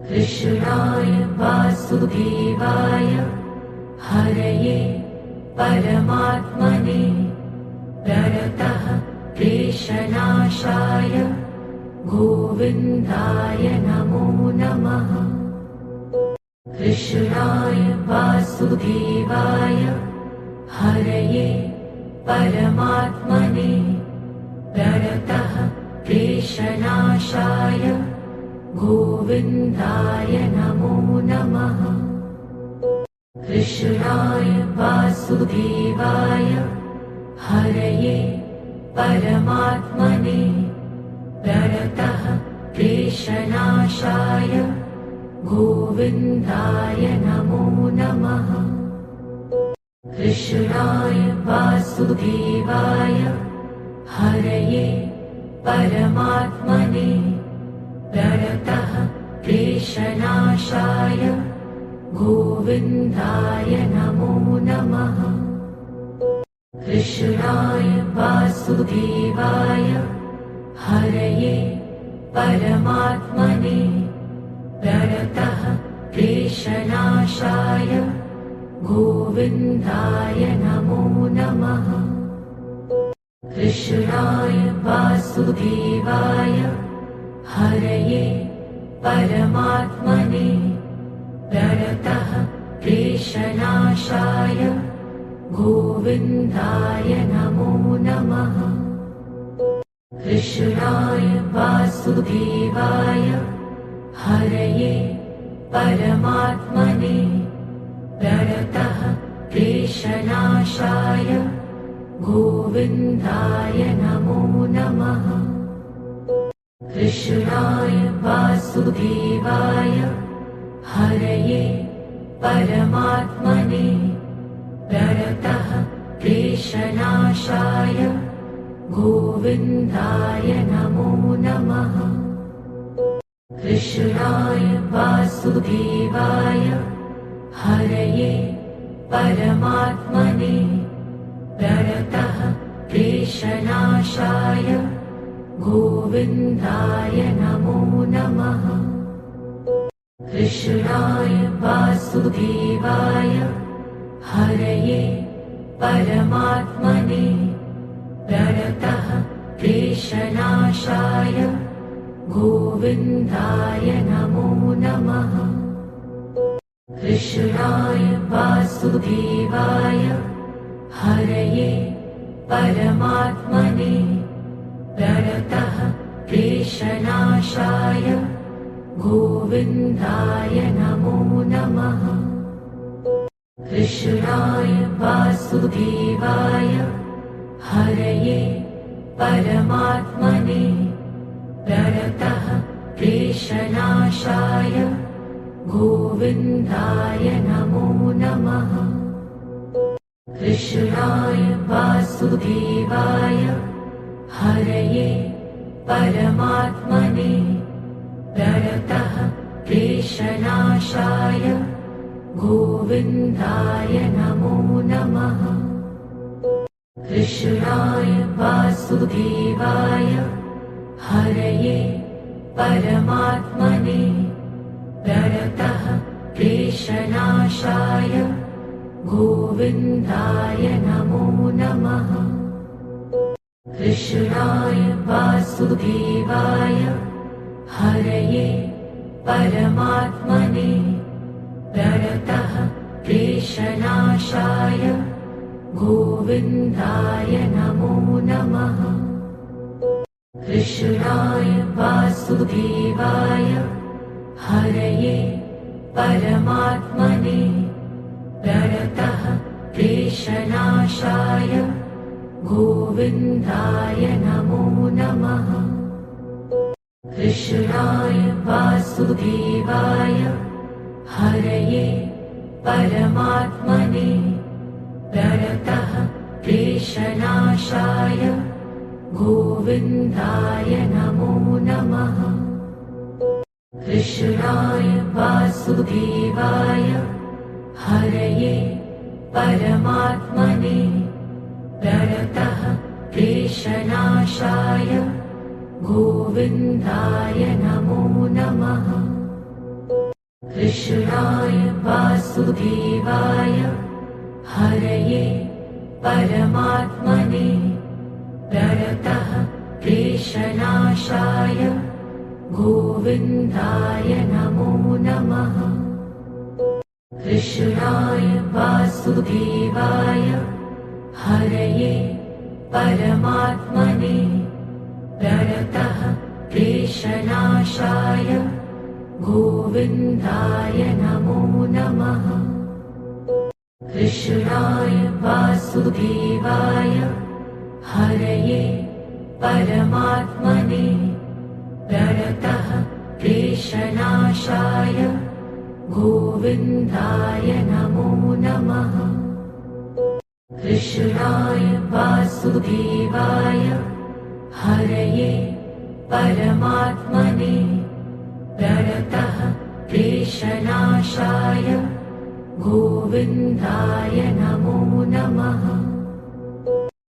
कृष्णाय वासुदेवाय हरये परमात्मने प्रणतः क्लेशनाशाय गोविन्दाय नमो नमः। कृष्णाय वासुदेवाय हरये परमात्मने प्रणतः क्लेशनाशाय गोविन्दाय नमो नमः। कृष्णाय वासुदेवाय हरये परमात्मने प्रणतः क्लेशनाशाय गोविन्दाय नमो नमः। कृष्णाय वासुदेवाय हरये परमात्मने प्रणतः क्लेशनाशाय गोविन्दाय नमो नमः। कृष्णाय वासुदेवाय हरये परमात्मने प्रणतः क्लेशनाशाय गोविन्दाय नमो नमः। कृष्णाय वासुदेवाय हरये परमात्मने प्रणतः क्लेशनाशाय गोविन्दाय नमो नमः। कृष्णाय वासुदेवाय हरये परमात्मने प्रणतः क्लेशनाशाय गोविन्दाय नमो नमः। कृष्णाय वासुदेवाय हरये परमात्मने प्रणतः क्लेशनाशाय गोविन्दाय नमो नमः। कृष्णाय वासुदेवाय हरये परमात्मने प्रणतः क्लेशनाशाय गोविन्दाय नमो नमः। कृष्णाय वासुदेवाय हरये परमात्मने प्रणतः क्लेशनाशाय गोविन्दाय नमो नमः। कृष्णाय वासुदेवाय हरये परमात्मने प्रणतः क्लेशनाशाय गोविन्दाय नमो नमः। कृष्णाय वासुदेवाय हरये परमात्मने प्रणतः क्लेशनाशाय गोविन्दाय नमो नमः। कृष्णाय वासुदेवाय हरये परमात्मने प्रणतः क्लेशनाशाय गोविन्दाय नमो नमः। कृष्णाय वासुदेवाय हरये परमात्मने प्रणतः क्लेशनाशाय गोविन्दाय नमो नमः। कृष्णाय वासुदेवाय हरये परमात्मने प्रणतः क्लेशनाशाय गोविन्दाय नमो नमः। कृष्णाय वासुदेवाय हरये परमात्मने प्रणतः क्लेशनाशाय गोविन्दाय नमो नमः। कृष्णाय वासुदेवाय हरये परमात्मने प्रणतः क्लेशनाशाय गोविन्दाय नमो नमः। कृष्णाय वासुदेवाय हरये परमात्मने प्रणतः क्लेशनाशाय गोविन्दाय नमो नमः। कृष्णाय वासुदेवाय हरये परमात्मने प्रणतः क्लेशनाशाय गोविन्दाय नमो नमः। कृष्णाय वासुदेवाय हरये परमात्मने प्रणतः क्लेशनाशाय गोविन्दाय नमो नमः। कृष्णाय वासुदेवाय हरये परमात्मने प्रणतः क्लेशनाशाय गोविन्दाय नमो नमः। कृष्णाय वासुदेवाय हरये परमात्मने प्रणतः क्लेशनाशाय गोविन्दाय नमो नमः।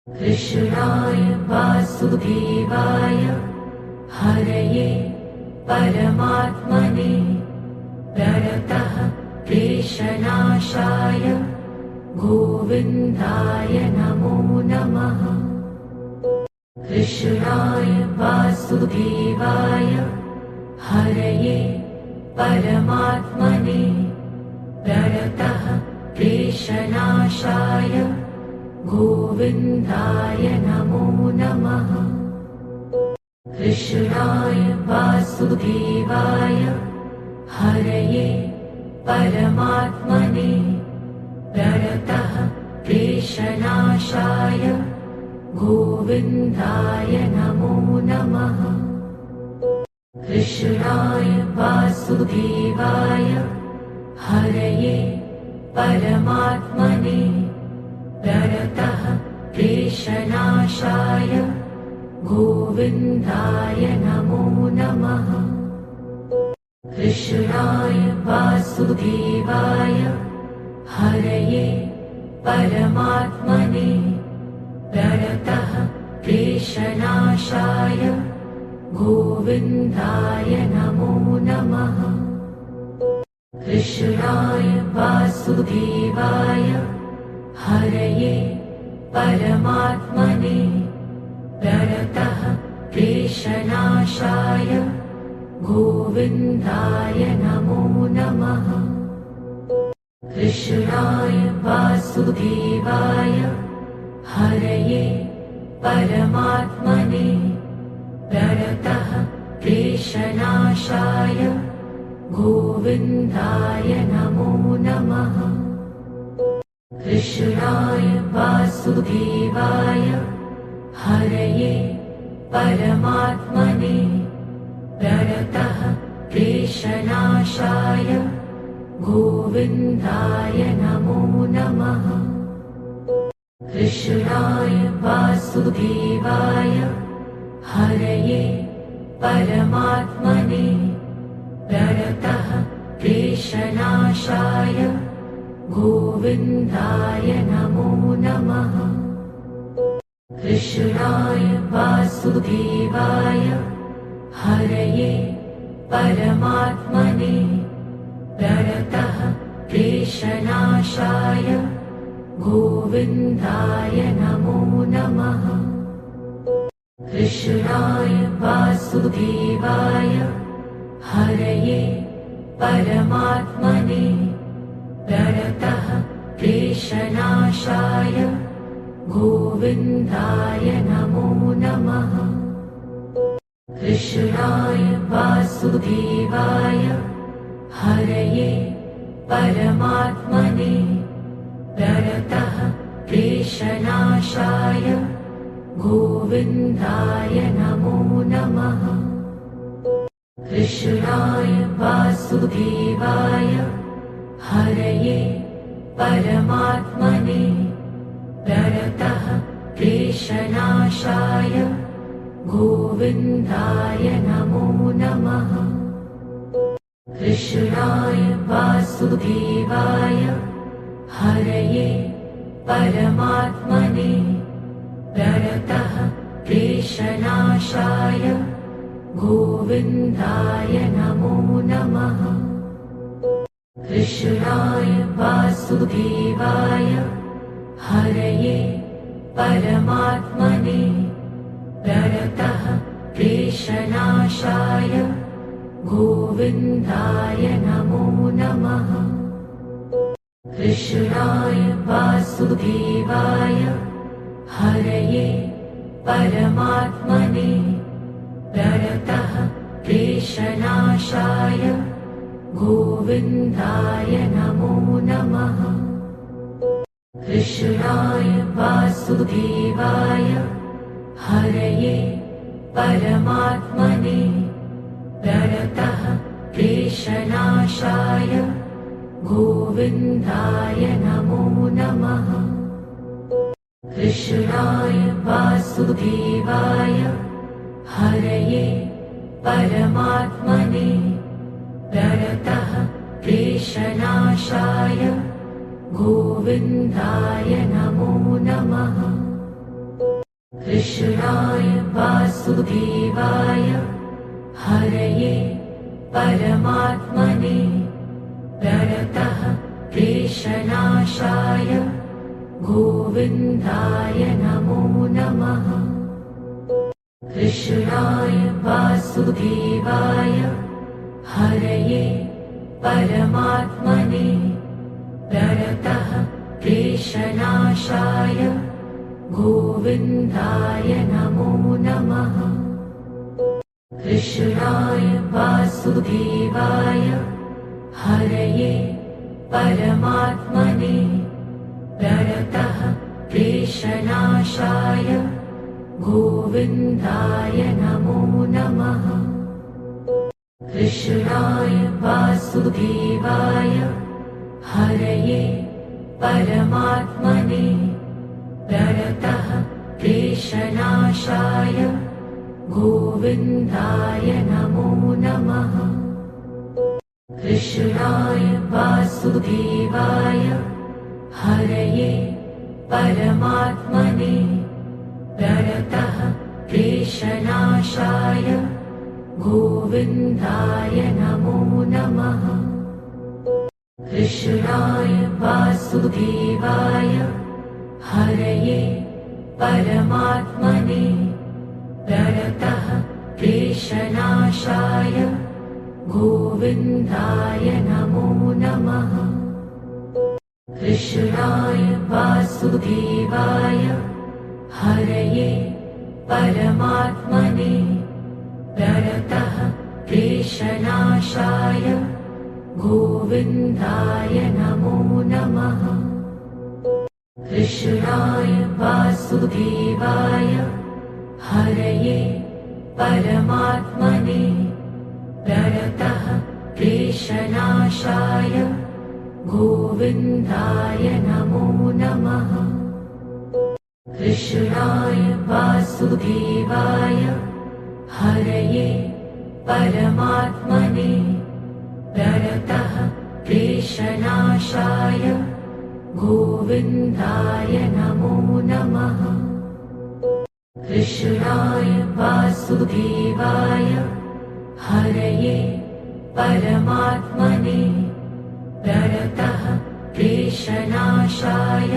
कृष्णाय वासुदेवाय हरये परमात्मने प्रणतः क्लेशनाशाय गोविन्दाय नमो नमः। कृष्णाय वासुदेवाय हरये परमात्मने प्रणतः क्लेशनाशाय गोविन्दाय नमो नमः। कृष्णाय वासुदेवाय हरये परमात्मने प्रणतः क्लेशनाशाय गोविन्दाय नमो नमः। कृष्णाय वासुदेवाय हरये परमात्मने प्रणतः क्लेशनाशाय गोविन्दाय नमो नमः। कृष्णाय वासुदेवाय हरये परमात्मने प्रणतः क्लेशनाशाय गोविन्दाय नमो नमः। कृष्णाय वासुदेवाय हरये परमात्मने प्रणतः क्लेशनाशाय गोविन्दाय नमो नमः। कृष्णाय वासुदेवाय हरये परमात्मने प्रणतः क्लेशनाशाय गोविन्दाय नमो नमः। कृष्णाय वासुदेवाय हरये परमात्मने प्रणतः क्लेशनाशाय गोविन्दाय नमो नमः। कृष्णाय वासुदेवाय हरये परमात्मने प्रणतः क्लेशनाशाय गोविन्दाय नमो नमः। कृष्णाय वासुदेवाय हरये परमात्मने प्रणतः क्लेशनाशाय गोविन्दाय नमो नमः। कृष्णाय वासुदेवाय हरये परमात्मने प्रणतः क्लेशनाशाय गोविन्दाय नमो नमः। कृष्णाय वासुदेवाय हरये परमात्मने प्रणतः क्लेशनाशाय गोविन्दाय नमो नमः। कृष्णाय वासुदेवाय हरये परमात्मने प्रणतः क्लेशनाशाय गोविन्दाय नमो नमः। कृष्णाय वासुदेवाय हरये परमात्मने प्रणतः क्लेशनाशाय गोविन्दाय नमो नमः। कृष्णाय वासुदेवाय हरये परमात्मने प्रणतः क्लेशनाशाय गोविन्दाय नमो नमः। कृष्णाय वासुदेवाय हरये परमात्मने प्रणतः क्लेशनाशाय गोविन्दाय नमो नमः। कृष्णाय वासुदेवाय हरये परमात्मने प्रणतः क्लेशनाशाय गोविन्दाय नमो नमः। कृष्णाय वासुदेवाय हरये परमात्मने प्रणतः क्लेशनाशाय गोविन्दाय नमो नमः। कृष्णाय वासुदेवाय हरये परमात्मने प्रणतः क्लेशनाशाय गोविन्दाय नमो नमः। कृष्णाय वासुदेवाय हरये परमात्मने प्रणतः क्लेशनाशाय गोविन्दाय नमो नमः। कृष्णाय वासुदेवाय हरये परमात्मने प्रणतः क्लेशनाशाय गोविन्दाय नमो नमः। कृष्णाय वासुदेवाय हरये परमात्मने प्रणतः क्लेशनाशाय गोविन्दाय नमो नमः। कृष्णाय वासुदेवाय हरये परमात्मने प्रणतः क्लेशनाशाय गोविन्दाय नमो नमः। कृष्णाय वासुदेवाय हरये परमात्मने प्रणतः क्लेशनाशाय गोविन्दाय नमो नमः। कृष्णाय वासुदेवाय हरये परमात्मने प्रणतः क्लेशनाशाय गोविन्दाय नमो नमः। कृष्णाय वासुदेवाय हरये परमात्मने प्रणतः क्लेशनाशाय गोविन्दाय नमो नमः। कृष्णाय वासुदेवाय हरये परमात्मने प्रणतः क्लेशनाशाय गोविन्दाय नमो नमः। कृष्णाय वासुदेवाय हरये परमात्मने प्रणतः क्लेशनाशाय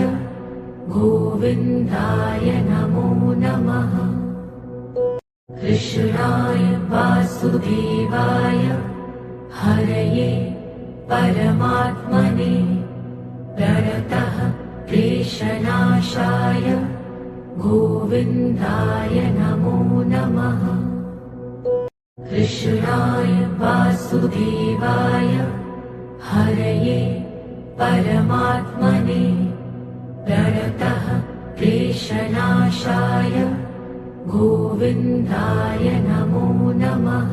गोविन्दाय नमो नमः। कृष्णाय वासुदेवाय हरये परमात्मने प्रणतः क्लेशनाशाय गोविन्दाय नमो नमः। कृष्णाय वासुदेवाय हरये परमात्मने प्रणतः क्लेशनाशाय गोविन्दाय नमो नमः।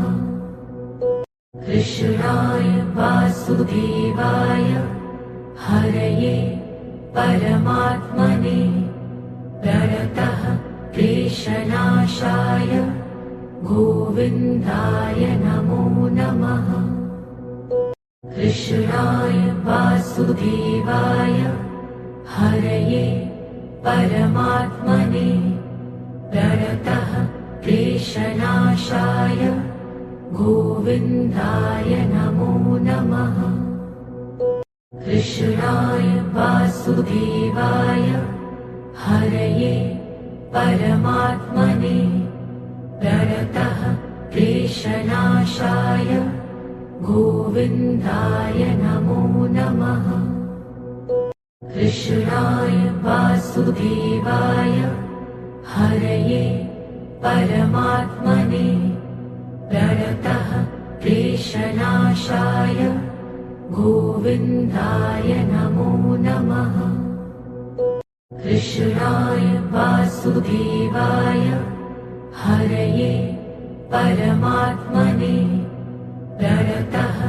कृष्णाय वासुदेवाय हरये परमात्मने प्रणतः क्लेशनाशाय गोविन्दाय नमो नमः। कृष्णाय वासुदेवाय हरये परमात्मने प्रणतः क्लेशनाशाय गोविन्दाय नमो नमः। कृष्णाय वासुदेवाय हरये परमात्मने प्रणतः क्लेशनाशाय गोविन्दाय नमो नमः। कृष्णाय वासुदेवाय हरये परमात्मने प्रणतः क्लेशनाशाय गोविन्दाय नमो नमः। कृष्णाय वासुदेवाय हरये परमात्मने प्रणतः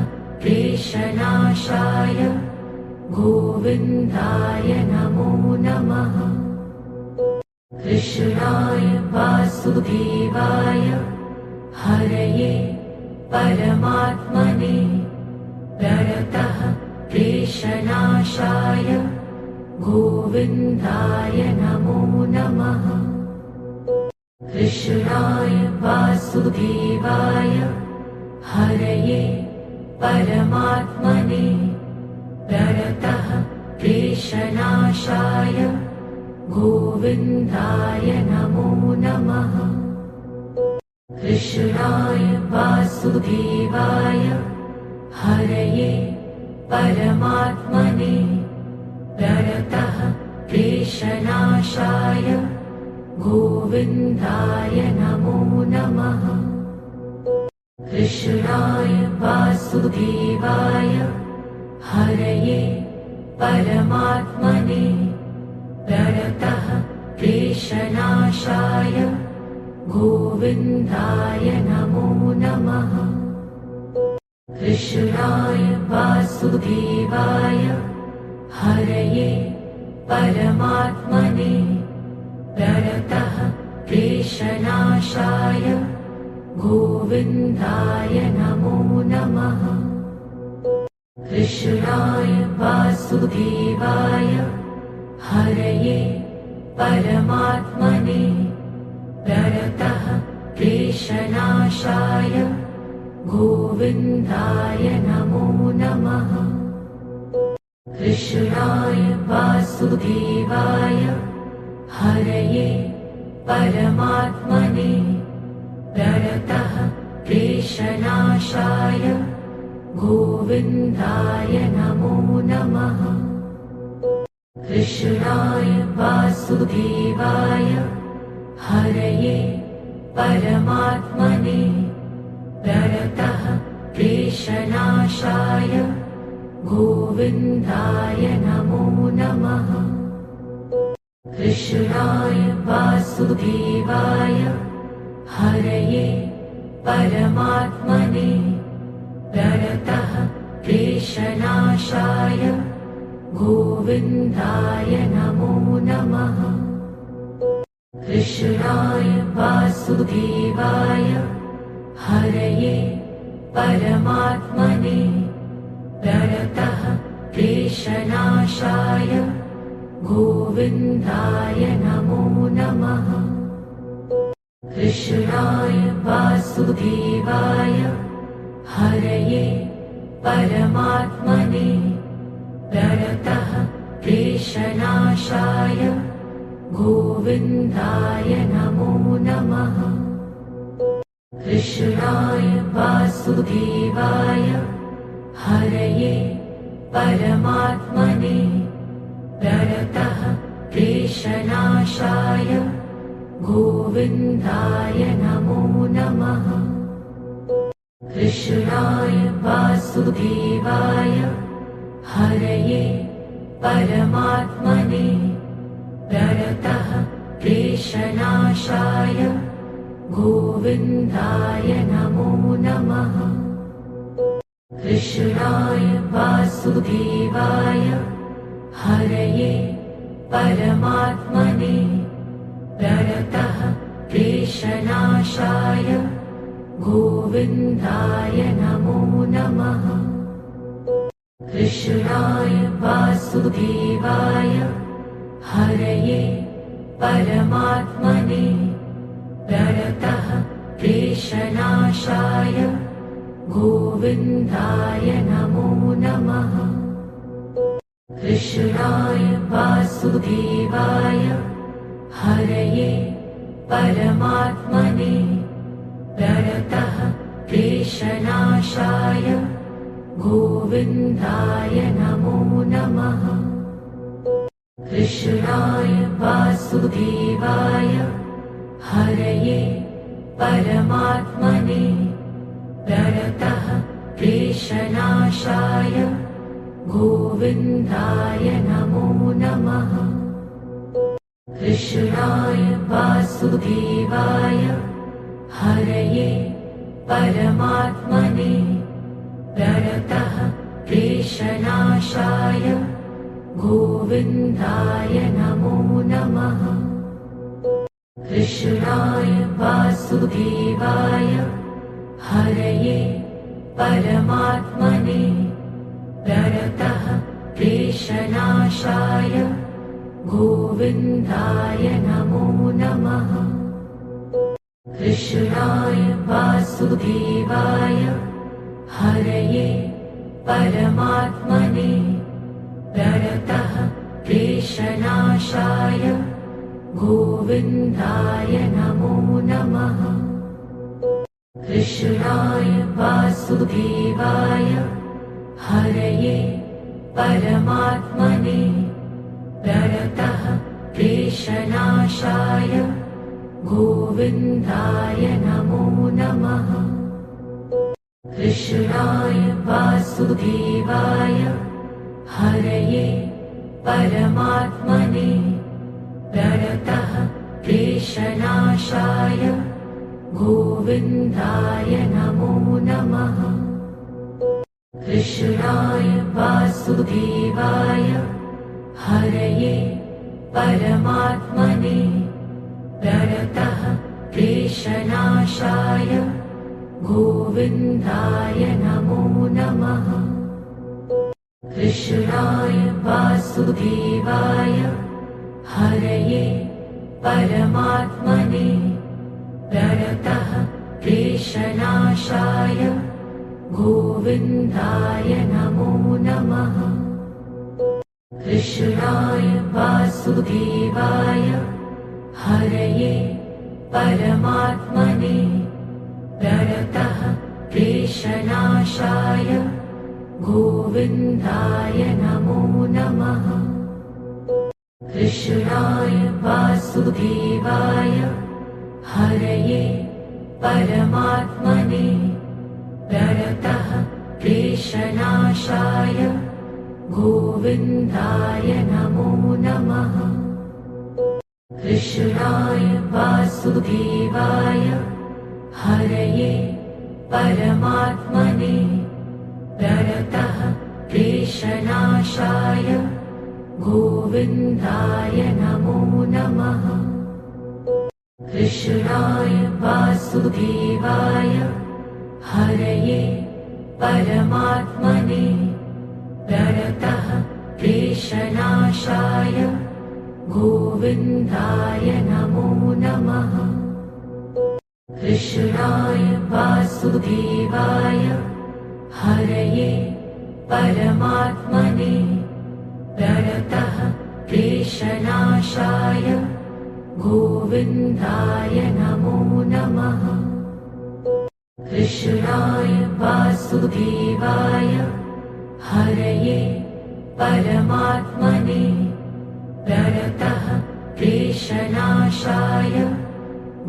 क्लेशनाशाय गोविन्दाय नमो नमः। कृष्णाय वासुदेवाय हरये परमात्मने प्रणतः क्लेशनाशाय गोविन्दाय नमो नमः। कृष्णाय वासुदेवाय हरये परमात्मने प्रणतः क्लेशनाशाय गोविन्दाय नमो नमः। कृष्णाय वासुदेवाय हरये परमात्मने प्रणतः क्लेशनाशाय गोविन्दाय नमो नमः। कृष्णाय वासुदेवाय हरये परमात्मने प्रणतः क्लेशनाशाय गोविन्दाय नमो नमः। कृष्णाय वासुदेवाय हरये परमात्मने प्रणतः क्लेशनाशाय गोविन्दाय नमो नमः। कृष्णाय वासुदेवाय हरये परमात्मने प्रणतः क्लेशनाशाय गोविन्दाय नमो नमः। कृष्णाय वासुदेवाय हरये परमात्मने प्रणतः क्लेशनाशाय गोविन्दाय नमो नमः। कृष्णाय वासुदेवाय हरये परमात्मने प्रणतः क्लेशनाशाय गोविन्दाय नमो नमः। कृष्णाय वासुदेवाय हरये परमात्मने प्रणतः क्लेशनाशाय गोविन्दाय नमो नमः। कृष्णाय वासुदेवाय हरये परमात्मने प्रणतः क्लेशनाशाय गोविन्दाय नमो नमः। कृष्णाय वासुदेवाय हरये परमात्मने प्रणतः क्लेशनाशाय गोविन्दाय नमो नमः। कृष्णाय वासुदेवाय हरये परमात्मने प्रणतः क्लेशनाशाय गोविन्दाय नमो नमः। कृष्णाय वासुदेवाय हरये परमात्मने प्रणतः क्लेशनाशाय गोविन्दाय नमो नमः। कृष्णाय वासुदेवाय हरये परमात्मने प्रणतः क्लेशनाशाय गोविन्दाय नमो नमः। कृष्णाय वासुदेवाय हरये परमात्मने प्रणतः क्लेशनाशाय गोविन्दाय नमो नमः। कृष्णाय वासुदेवाय हरये परमात्मने प्रणतः क्लेशनाशाय गोविन्दाय नमो नमः। कृष्णाय वासुदेवाय हरये परमात्मने प्रणतः क्लेशनाशाय गोविन्दाय नमो नमः। कृष्णाय वासुदेवाय हरये परमात्मने प्रणतः क्लेशनाशाय गोविन्दाय नमो नमः। कृष्णाय वासुदेवाय हरये परमात्मने प्रणतः क्लेशनाशाय गोविन्दाय नमो नमः। कृष्णाय वासुदेवाय हरये परमात्मने प्रणतः क्लेशनाशाय गोविन्दाय नमो नमः। कृष्णाय वासुदेवाय हरये परमात्मने प्रणतः क्लेशनाशाय गोविन्दाय नमो नमः। कृष्णाय वासुदेवाय हरये परमात्मने प्रणतः क्लेशनाशाय गोविन्दाय नमो नमः। कृष्णाय वासुदेवाय हरये परमात्मने प्रणतः क्लेशनाशाय गोविन्दाय नमो नमः। कृष्णाय वासुदेवाय हरये परमात्मने प्रणतः क्लेशनाशाय गोविन्दाय नमो नमः। कृष्णाय वासुदेवाय हरये परमात्मने प्रणतः क्लेशनाशाय गोविन्दाय नमो नमः। कृष्णाय वासुदेवाय हरये परमात्मने प्रणतः क्लेशनाशाय गोविन्दाय नमो नमः। कृष्णाय वासुदेवाय हरये परमात्मने प्रणतः क्लेशनाशाय गोविन्दाय नमो नमः। कृष्णाय वासुदेवाय हरये परमात्मने प्रणतः क्लेशनाशाय गोविन्दाय नमो नमः। कृष्णाय वासुदेवाय हरये परमात्मने प्रणतः क्लेशनाशाय गोविन्दाय नमो नमः। कृष्णाय वासुदेवाय हरये परमात्मने प्रणतः क्लेशनाशाय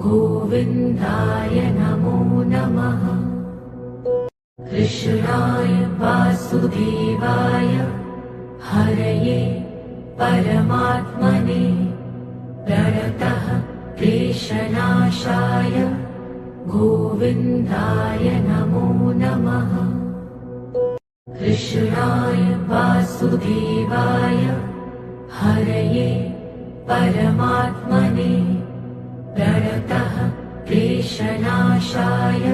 गोविन्दाय नमो नमः। कृष्णाय वासुदेवाय हरये परमात्मने प्रणतः क्लेशनाशाय गोविन्दाय नमो नमः। कृष्णाय वासुदेवाय हरये परमात्मने प्रणतः क्लेशनाशाय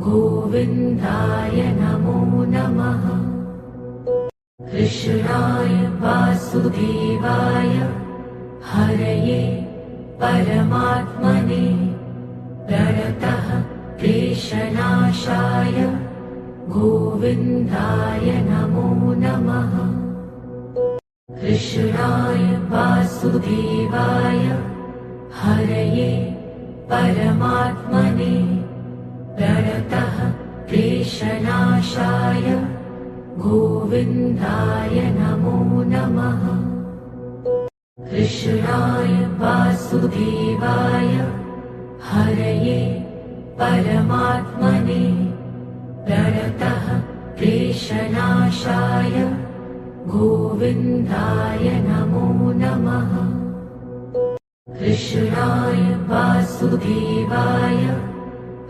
गोविन्दाय नमो नमः। कृष्णाय वासुदेवाय हरये परमात्मने प्रणतः क्लेशनाशाय गोविन्दाय नमो नमः। कृष्णाय वासुदेवाय हरये परमात्मने प्रणतः क्लेशनाशाय गोविन्दाय नमो नमः। कृष्णाय वासुदेवाय हरये परमात्मने प्रणतः क्लेशनाशाय गोविन्दाय नमो नमः। कृष्णाय वासुदेवाय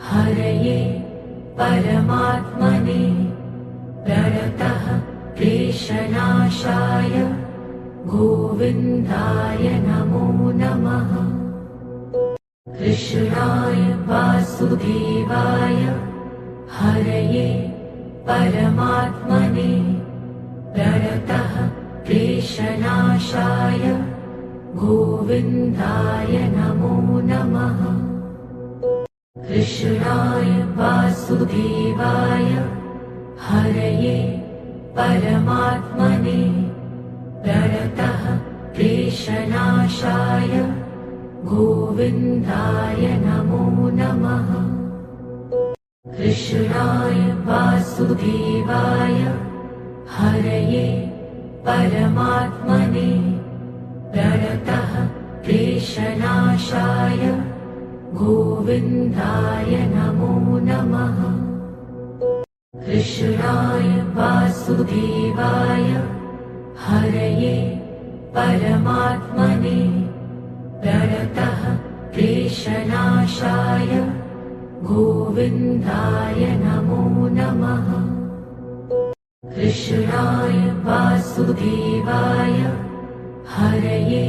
हरये परमात्मने प्रणतः क्लेशनाशाय गोविन्दाय नमो नमः। कृष्णाय वासुदेवाय हरये परमात्मने प्रणतः क्लेशनाशाय गोविन्दाय नमो नमः। कृष्णाय वासुदेवाय हरये परमात्मने प्रणतः क्लेशनाशाय गोविन्दाय नमो नमः। कृष्णाय वासुदेवाय हरये परमात्मने प्रणतः क्लेशनाशाय गोविन्दाय नमो नमः। कृष्णाय वासुदेवाय हरये परमात्मने प्रणतः क्लेशनाशाय गोविन्दाय नमो नमः। कृष्णाय वासुदेवाय हरये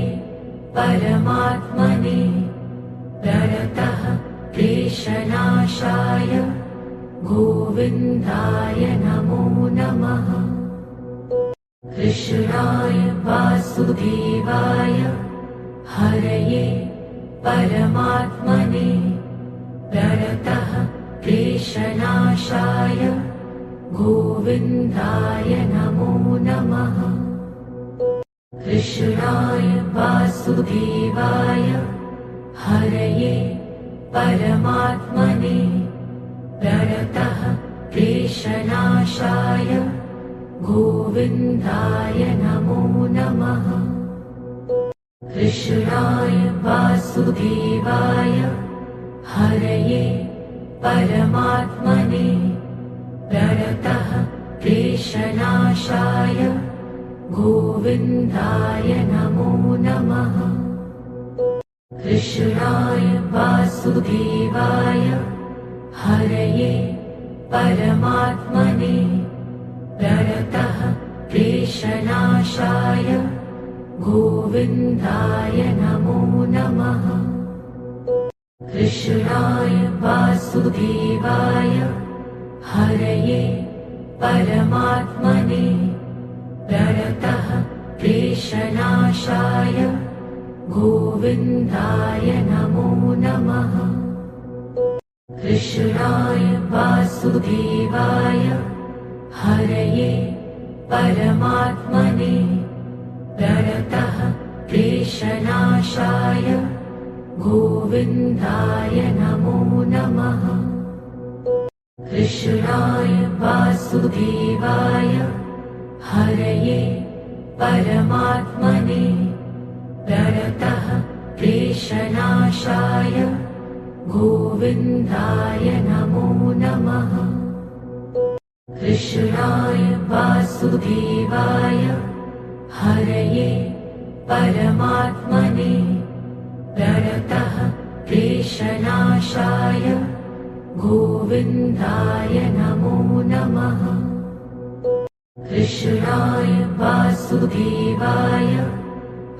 परमात्मने प्रणतः क्लेशनाशाय गोविन्दाय नमो नमः। कृष्णाय वासुदेवाय हरये परमात्मने प्रणतः क्लेशनाशाय गोविन्दाय नमो नमः। कृष्णाय वासुदेवाय हरये परमात्मने प्रणतः क्लेशनाशाय गोविन्दाय नमो नमः। कृष्णाय वासुदेवाय हरये परमात्मने प्रणतः क्लेशनाशाय गोविन्दाय नमो नमः। कृष्णाय वासुदेवाय हरये परमात्मने प्रणतः क्लेशनाशाय गोविन्दाय नमो नमः। कृष्णाय वासुदेवाय हरये परमात्मने प्रणतः क्लेशनाशाय गोविन्दाय नमो नमः। कृष्णाय वासुदेवाय हरये परमात्मने प्रणतः क्लेशनाशाय गोविन्दाय नमो नमः। कृष्णाय वासुदेवाय हरये परमात्मने प्रणतः क्लेशनाशाय गोविन्दाय नमो नमः। कृष्णाय वासुदेवाय हरये परमात्मने प्रणतः क्लेशनाशाय गोविन्दाय नमो नमः। कृष्णाय वासुदेवाय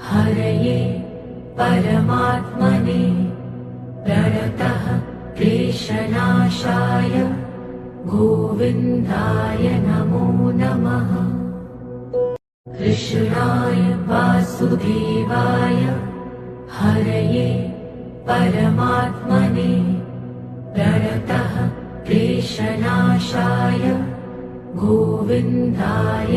हरये परमात्मने प्रणतः क्लेशनाशाय गोविन्दाय नमो नमः। कृष्णाय वासुदेवाय हरये परमात्मने प्रणतः क्लेशनाशाय गोविन्दाय